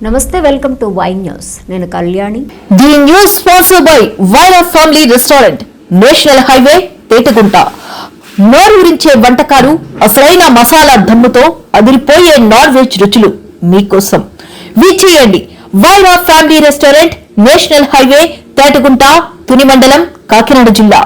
నమస్తే welcome to Y news నేను Kalyani the news sponsored by Vyra family restaurant national highway Petagunta నోరూరించే వంటకాలు అసలైన మసాలా దమ్ముతో అదిరిపోయే నాన్ వెజ్ రుచులు మీకోసం విచ్చేయండి Vyra family restaurant national highway Petagunta Tuni mandal Kakinada జిల్లా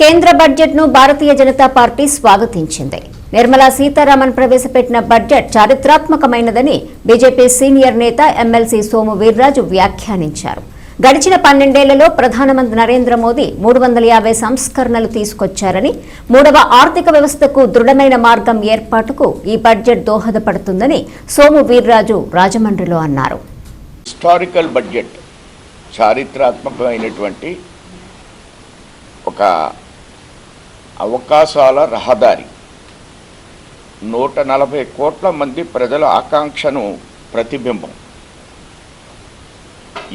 కేంద్ర బడ్జెట్ ను భారతీయ జనతా పార్టీ స్వాగతించింది. నిర్మలా సీతారామన్ ప్రవేశపెట్టిన బడ్జెట్ చారిత్రాత్మకమైనదని బీజేపీ సీనియర్ నేత ఎమ్మెల్సీ సోము వీర్రాజు వ్యాఖ్యానించారు. గడిచిన 12 ఏళ్లలో ప్రధానమంత్రి నరేంద్ర మోదీ 350 సంస్కరణలు తీసుకొచ్చారని, మూడవ ఆర్థిక వ్యవస్థకు దృఢమైన మార్గం ఏర్పాటుకు ఈ బడ్జెట్ దోహదపడుతుందని సోము వీర్రాజు రాజమండ్రిలో అన్నారు. హిస్టారికల్ బడ్జెట్ చారిత్రాత్మకమైనటువంటి ఒక అవకాశాల రహదారి. 140 కోట్ల మంది ప్రజల ఆకాంక్షను ప్రతిబింబం.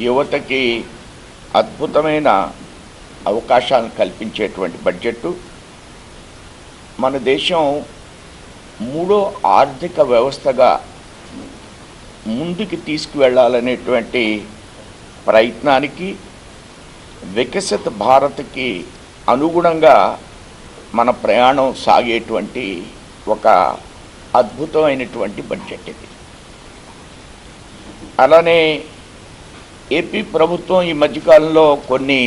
యువతకి అద్భుతమైన అవకాశాలను కల్పించేటువంటి బడ్జెట్. మన దేశం మూడో ఆర్థిక వ్యవస్థగా ముందుకు తీసుకువెళ్ళాలనేటువంటి ప్రయత్నానికి, వికసిత భారత్కి అనుగుణంగా మన ప్రయాణం సాగేటువంటి ఒక అద్భుతమైనటువంటి బడ్జెట్ ఇది. అలానే ఏపీ ప్రభుత్వం ఈ మధ్యకాలంలో కొన్ని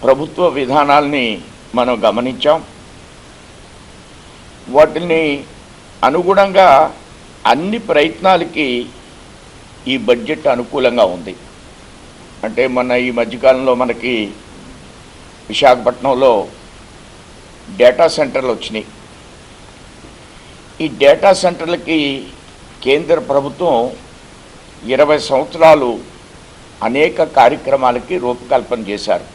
ప్రభుత్వ విధానాల్ని మనం గమనించాం. వాటిని అనుగుణంగా అన్ని ప్రయత్నాలకి ఈ బడ్జెట్ అనుకూలంగా ఉంది. అంటే ఈ మధ్యకాలంలో మనకి విశాఖపట్నంలో డేటా సెంటర్లు వచ్చినాయి. ఈ డేటా సెంటర్లకి కేంద్ర ప్రభుత్వం 20 సంవత్సరాలు అనేక కార్యక్రమాలకి రూపకల్పన చేశారు.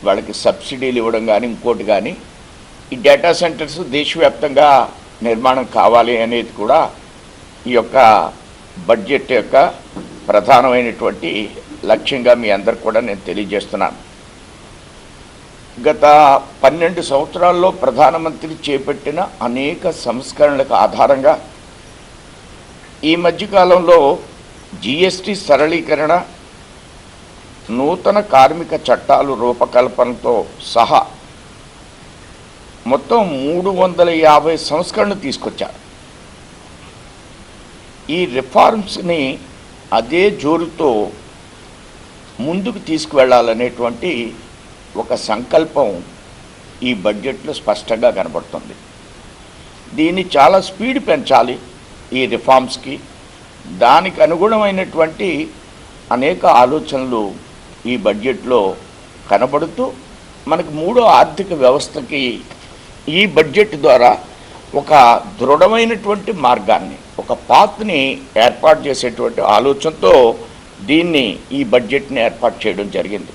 వాళ్ళకి సబ్సిడీలు ఇవ్వడం కానీ ఇంకోటి కానీ. ఈ డేటా సెంటర్స్ దేశవ్యాప్తంగా నిర్మాణం కావాలి అనేది కూడా ఈ యొక్క బడ్జెట్ యొక్క ప్రధానమైనటువంటి లక్ష్యంగా మీ అందరికి కూడా నేను తెలియజేస్తున్నాను. గత 12 సంవత్సరాల్లో ప్రధానమంత్రి చేపట్టిన అనేక సంస్కరణలకు ఆధారంగా ఈ మధ్యకాలంలో జిఎస్టి సరళీకరణ, నూతన కార్మిక చట్టాలు రూపకల్పనతో సహా మొత్తం 350 సంస్కరణలు తీసుకొచ్చారు. ఈ రిఫార్మ్స్ని అదే జోరుతో ముందుకు తీసుకువెళ్ళాలనేటువంటి ఒక సంకల్పం ఈ బడ్జెట్లో స్పష్టంగా కనబడుతుంది. దీన్ని చాలా స్పీడ్ పెంచాలి ఈ రిఫార్మ్స్కి. దానికి అనుగుణమైనటువంటి అనేక ఆలోచనలు ఈ బడ్జెట్లో కనబడుతూ మనకు మూడో ఆర్థిక వ్యవస్థకి ఈ బడ్జెట్ ద్వారా ఒక దృఢమైనటువంటి మార్గాన్ని, ఒక పాత్ని ఏర్పాటు చేసేటువంటి ఆలోచనతో ఈ బడ్జెట్ని ఏర్పాటు చేయడం జరిగింది.